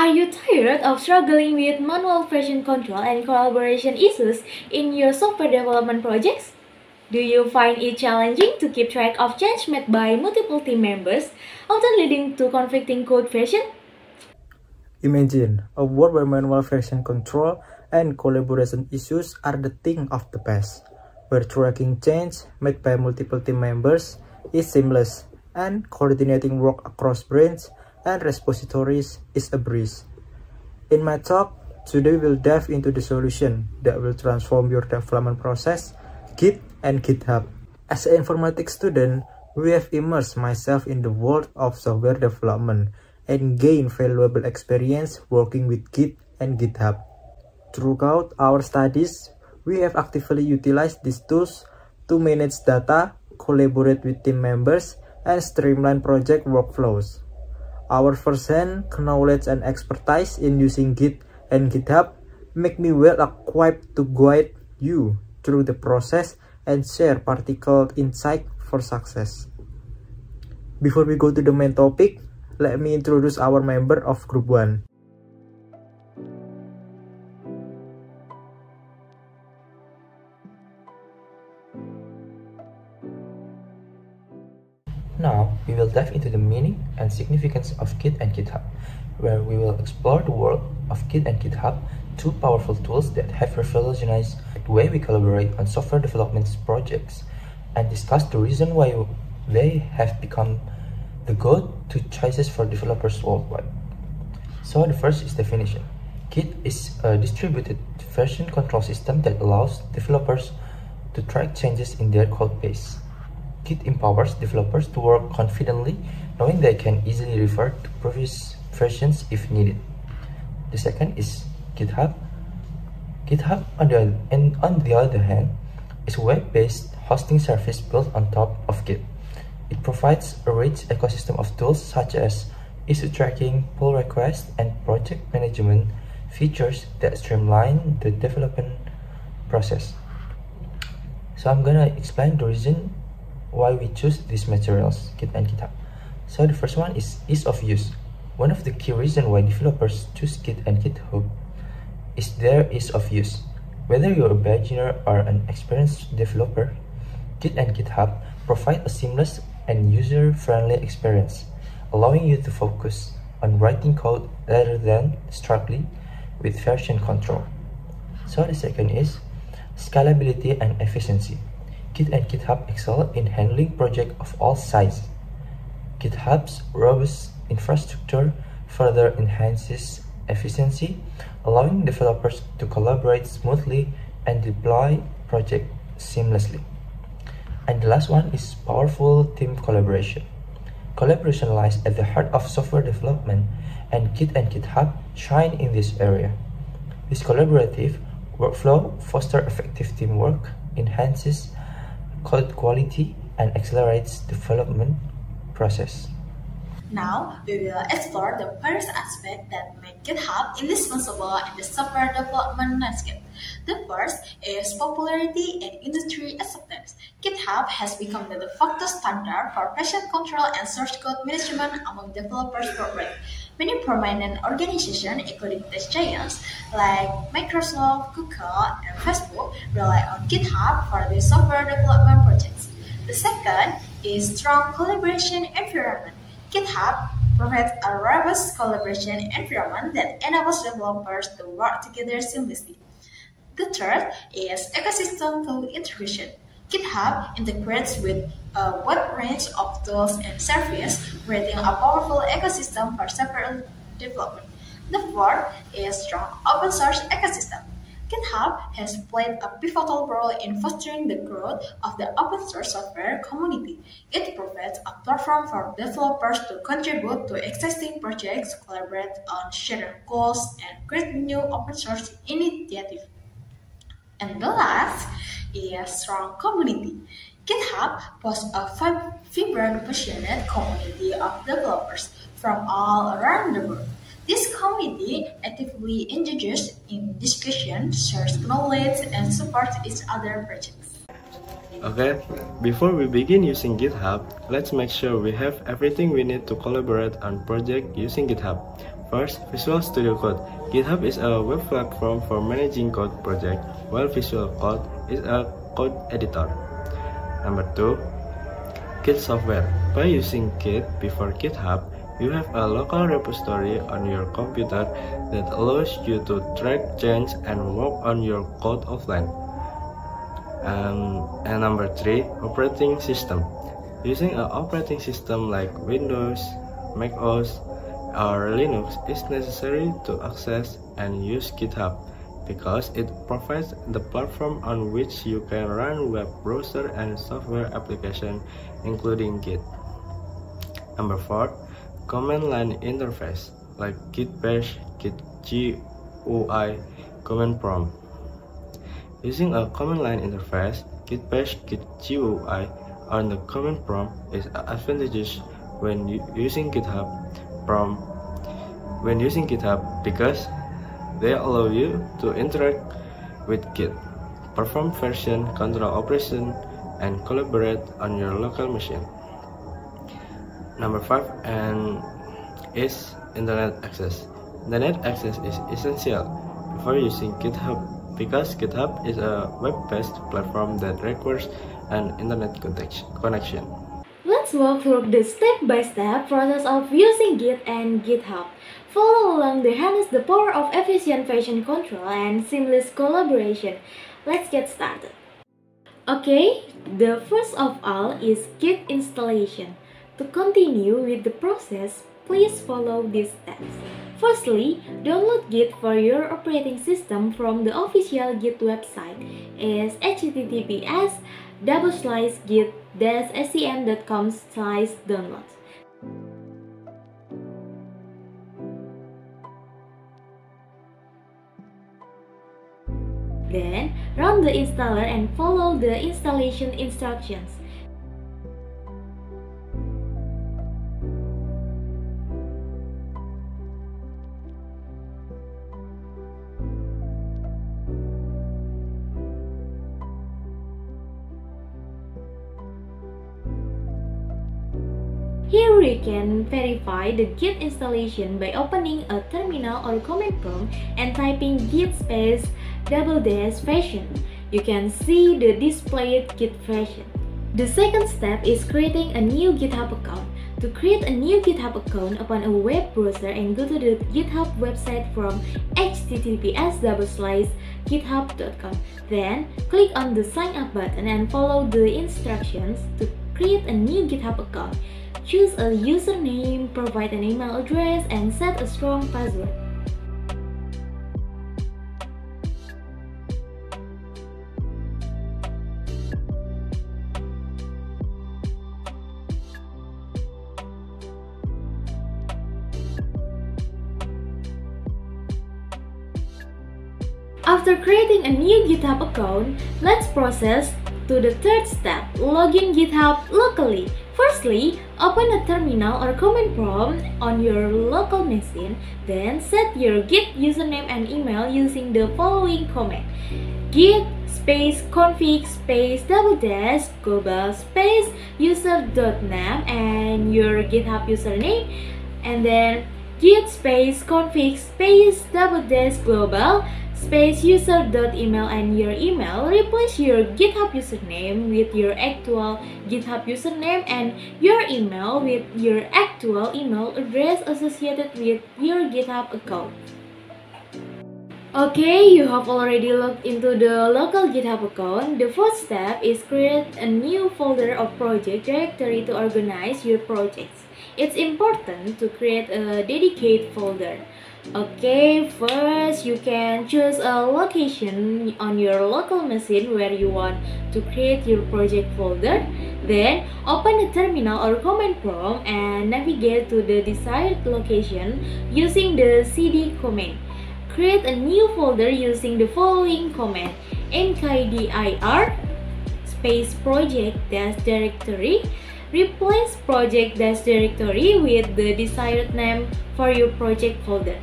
Are you tired of struggling with manual version control and collaboration issues in your software development projects? Do you find it challenging to keep track of change made by multiple team members, often leading to conflicting code version? Imagine a world where manual version control and collaboration issues are the thing of the past, where tracking change made by multiple team members is seamless and coordinating work across branches and repositories is a breeze. In my talk, today we'll dive into the solution that will transform your development process, Git and GitHub. As an informatics student, we have immersed myself in the world of software development and gained valuable experience working with Git and GitHub. Throughout our studies, we have actively utilized these tools to manage data, collaborate with team members, and streamline project workflows. Our first-hand knowledge and expertise in using Git and GitHub make me well equipped to guide you through the process and share practical insight for success. Before we go to the main topic, let me introduce our member of Group 1. Now, we will dive into the meaning and significance of Git and GitHub, where we will explore the world of Git and GitHub, two powerful tools that have revolutionized the way we collaborate on software development projects, and discuss the reason why they have become the go-to choices for developers worldwide. So the first is definition. Git is a distributed version control system that allows developers to track changes in their code base. Git empowers developers to work confidently, knowing they can easily refer to previous versions if needed. The second is GitHub. GitHub, on the other hand, is a web-based hosting service built on top of Git. It provides a rich ecosystem of tools such as issue tracking, pull requests, and project management features that streamline the development process. So I'm gonna explain the reason why we choose these materials, Git and GitHub. So the first one is ease of use. One of the key reasons why developers choose Git and GitHub is their ease of use. Whether you're a beginner or an experienced developer, Git and GitHub provide a seamless and user-friendly experience, allowing you to focus on writing code rather than struggling with version control. So the second is scalability and efficiency. Git and GitHub excel in handling projects of all sizes. GitHub's robust infrastructure further enhances efficiency, allowing developers to collaborate smoothly and deploy projects seamlessly. And the last one is powerful team collaboration. Collaboration lies at the heart of software development, and Git and GitHub shine in this area. This collaborative workflow fosters effective teamwork, enhances code quality, and accelerates development process. Now, we will explore the various aspects that make GitHub indispensable in the software development landscape. The first is popularity and industry acceptance. GitHub has become the de facto standard for version control and source code management among developers worldwide. Many prominent organizations, including tech giants like Microsoft, Google, and Facebook, rely on GitHub for their software development projects. The second is strong collaboration environment. GitHub provides a robust collaboration environment that enables developers to work together seamlessly. The third is ecosystem tool integration. GitHub integrates with a wide range of tools and services, creating a powerful ecosystem for software development. The fourth is strong open source ecosystem. GitHub has played a pivotal role in fostering the growth of the open source software community. It provides a platform for developers to contribute to existing projects, collaborate on shared goals, and create new open source initiatives. And the last is strong community. GitHub boasts a vibrant, passionate community of developers from all around the world. This community actively engages in discussion, shares knowledge, and supports each other's projects. Okay, before we begin using GitHub, let's make sure we have everything we need to collaborate on project using GitHub. First, Visual Studio Code. GitHub is a web platform for managing code projects, while Visual Code is a code editor. Number 2, Git software. By using Git before GitHub, you have a local repository on your computer that allows you to track change and work on your code offline. And number 3, operating system. Using an operating system like Windows, Mac OS, or Linux is necessary to access and use GitHub because it provides the platform on which you can run web browser and software applications, including Git. Number 4, command line interface like Git Bash, Git GUI, command prompt. Using a command line interface, Git Bash, Git GUI, on the command prompt is advantageous when using GitHub because they allow you to interact with Git, perform version control operation, and collaborate on your local machine. Number 5 is internet access. Internet access is essential before using GitHub because GitHub is a web-based platform that requires an internet connection. Let's walk through the step-by-step process of using Git and GitHub. Follow along to harness the power of efficient version control and seamless collaboration. Let's get started. Okay, the first of all is Git installation. To continue with the process, please follow these steps. Firstly, download Git for your operating system from the official Git website is https://git-scm.com/downloads. Then, run the installer and follow the installation instructions. Here we can verify the Git installation by opening a terminal or command prompt and typing git space --version. You can see the displayed Git version. The second step is creating a new GitHub account. To create a new GitHub account, open a web browser and go to the GitHub website from https://github.com. Then, click on the sign up button and follow the instructions to create a new GitHub account. Choose a username, provide an email address, and set a strong password. After creating a new GitHub account, let's process to the third step, login GitHub locally. Firstly, open a terminal or command prompt on your local machine, then set your Git username and email using the following command: git space config space -- global space user.name and your GitHub username, and then git space config space -- global space user.email and your email. Replace your GitHub username with your actual GitHub username and your email with your actual email address associated with your GitHub account. Okay, you have already logged into the local GitHub account. The fourth step is create a new folder of project directory to organize your projects. It's important to create a dedicated folder. Okay, first you can choose a location on your local machine where you want to create your project folder. Then, open the terminal or command prompt and navigate to the desired location using the cd command. Create a new folder using the following command: mkdir space project-directory. Replace project-directory with the desired name for your project folder.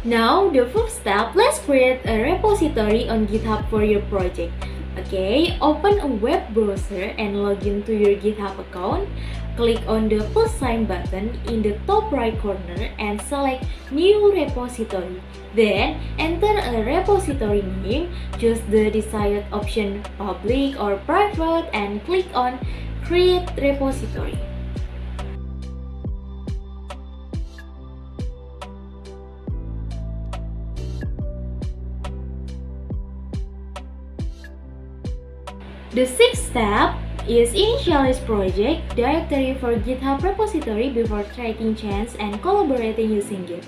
Now, the fifth step, let's create a repository on GitHub for your project. Okay, open a web browser and log into your GitHub account. Click on the plus sign button in the top right corner and select New Repository. Then enter a repository name, choose the desired option public or private and click on Create Repository. The sixth step is initialize project directory for GitHub repository before tracking changes and collaborating using Git.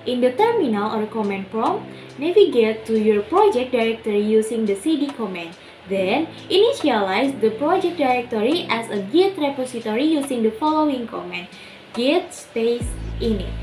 In the terminal or command prompt, navigate to your project directory using the cd command. Then, initialize the project directory as a Git repository using the following command: git space init.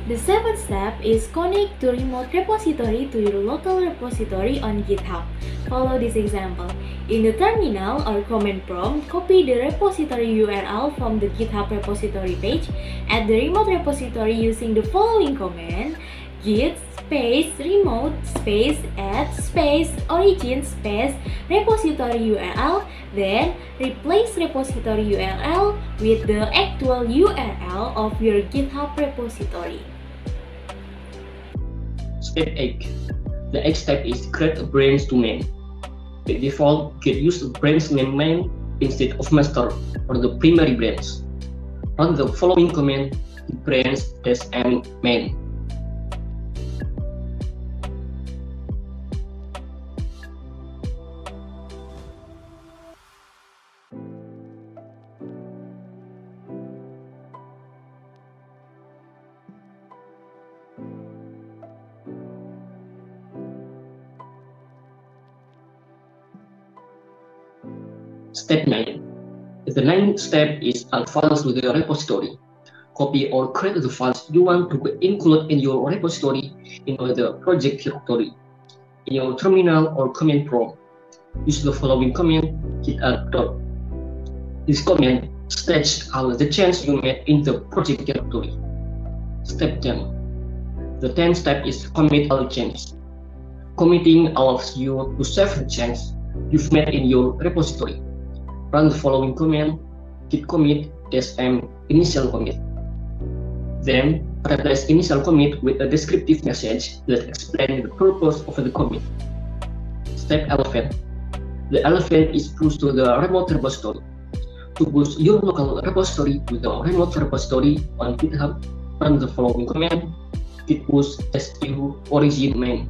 The seventh step is connect the remote repository to your local repository on GitHub. Follow this example. In the terminal or command prompt, copy the repository URL from the GitHub repository page. Add the remote repository using the following command: git space remote space add space origin space repository URL. Then replace repository URL with the actual URL of your GitHub repository. Step 8. The 8th step is create a branch to main. By default, Git uses branch name main instead of master or the primary branch. Run the following command: branch -m main. Step 9. The 9th step is add files to the repository. Copy or create the files you want to include in your repository into the project directory. In your terminal or command prompt, use the following command: git add dot. This command states all the changes you made in the project directory. Step 10. The 10th step is commit all changes. Committing allows you to save the changes you've made in your repository. Run the following command: git commit -m initial commit. Then replace initial commit with a descriptive message that explains the purpose of the commit. Step 11. The 11th is push to the remote repository. To push your local repository to the remote repository on GitHub, run the following command: git push -u origin main.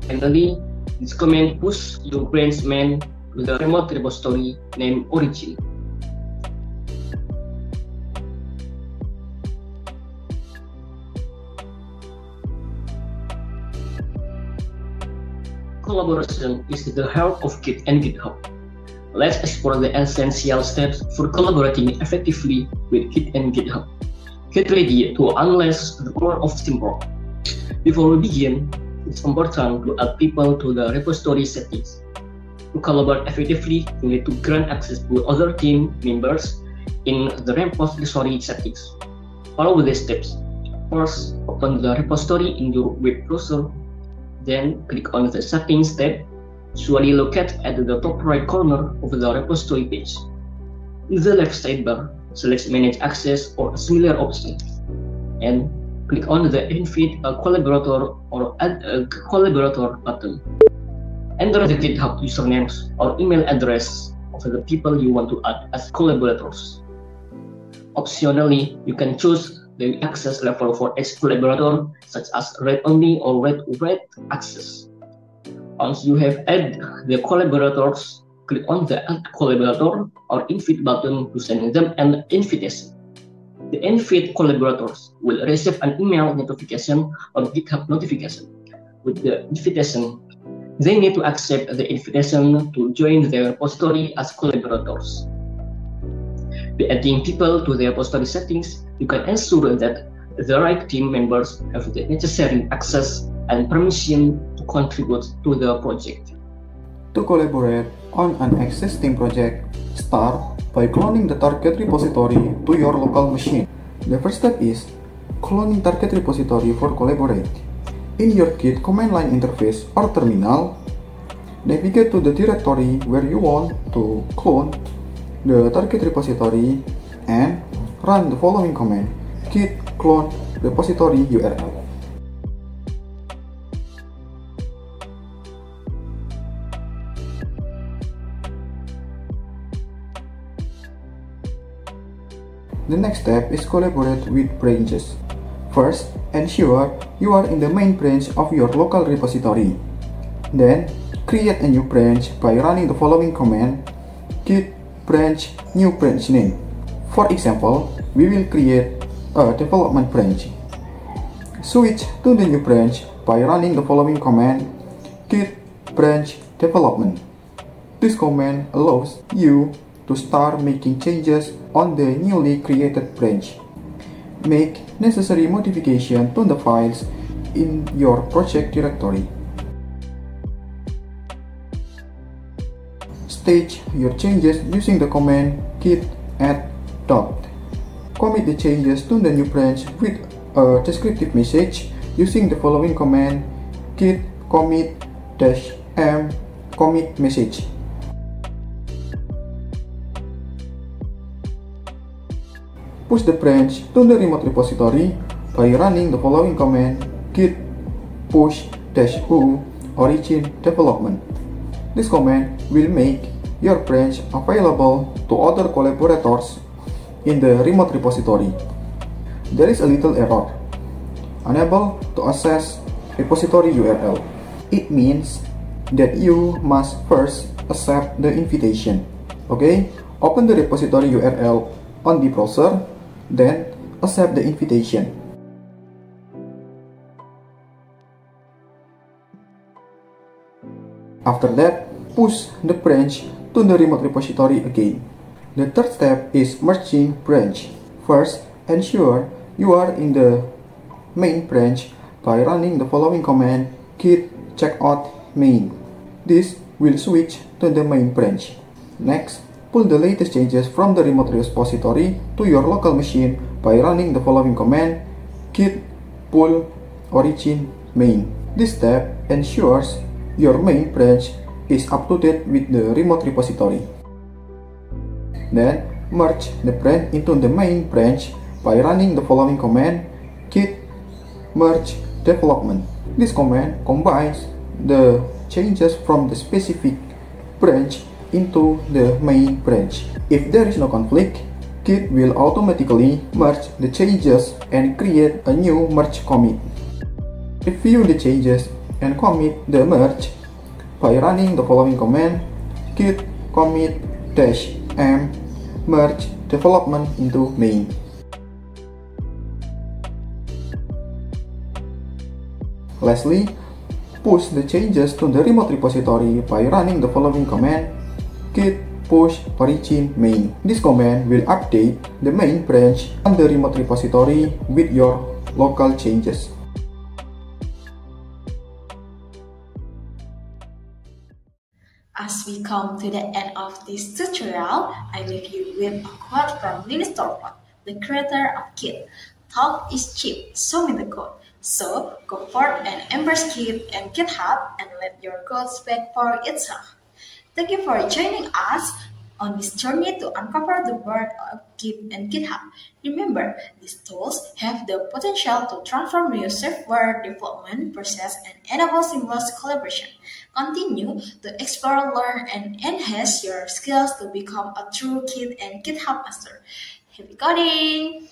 Finally, this command push your branch main to the remote repository named origin. Collaboration is the heart of Git and GitHub. Let's explore the essential steps for collaborating effectively with Git and GitHub. Get ready to unleash the power of teamwork. Before we begin, it's important to add people to the repository settings. To collaborate effectively, you need to grant access to other team members in the repository settings. Follow these steps. First, open the repository in your web browser. Then, click on the Settings tab, usually located at the top right corner of the repository page. In the left sidebar, select Manage Access or a similar option, and click on the Invite a Collaborator or Add a Collaborator button. Enter the GitHub usernames or email address of the people you want to add as collaborators. Optionally, you can choose the access level for each collaborator, such as read-only or read access. Once you have added the collaborators, click on the Add Collaborator or Invite button to send them an invitation. The invite collaborators will receive an email notification or GitHub notification. With the invitation, they need to accept the invitation to join their repository as collaborators. By adding people to the repository settings, you can ensure that the right team members have the necessary access and permission to contribute to the project. To collaborate on an existing project, start by cloning the target repository to your local machine. The first step is cloning target repository for collaborate. In your Git command line interface or terminal, navigate to the directory where you want to clone, the target repository and run the following command: git clone repository URL. The next step is collaborate with branches. First, ensure you are in the main branch of your local repository. Then, create a new branch by running the following command: git branch new branch name. For example, we will create a development branch. Switch to the new branch by running the following command: git branch development. This command allows you to start making changes on the newly created branch. Make necessary modifications to the files in your project directory. Stage your changes using the command git add dot. Commit the changes to the new branch with a descriptive message using the following command: git commit -m commit message. Push the branch to the remote repository by running the following command: git push -u origin development. This command will make your branch available to other collaborators in the remote repository. There is a little error: unable to access repository URL. It means that you must first accept the invitation. Okay, open the repository URL on the browser, then accept the invitation. After that, push the branch to the remote repository again. The third step is merging branch. First, ensure you are in the main branch by running the following command: git checkout main. This will switch to the main branch. Next, pull the latest changes from the remote repository to your local machine by running the following command: git pull origin main. This step ensures your main branch is up to date with the remote repository. Then, merge the branch into the main branch by running the following command: git merge development. This command combines the changes from the specific branch into the main branch. If there is no conflict, Git will automatically merge the changes and create a new merge commit. Review the changes and commit the merge by running the following command: git commit -m merge development into main. Lastly, push the changes to the remote repository by running the following command: git push origin main. This command will update the main branch on the remote repository with your local changes. As we come to the end of this tutorial, I leave you with a quote from Linus Torvalds, the creator of Git. Talk is cheap, so in the code. So, go forth and embrace Git and GitHub and let your code speak for itself. Thank you for joining us on this journey to uncover the world of Git and GitHub. Remember, these tools have the potential to transform your software development process and enable seamless collaboration. Continue to explore, learn, and enhance your skills to become a true Git and GitHub master. Happy coding!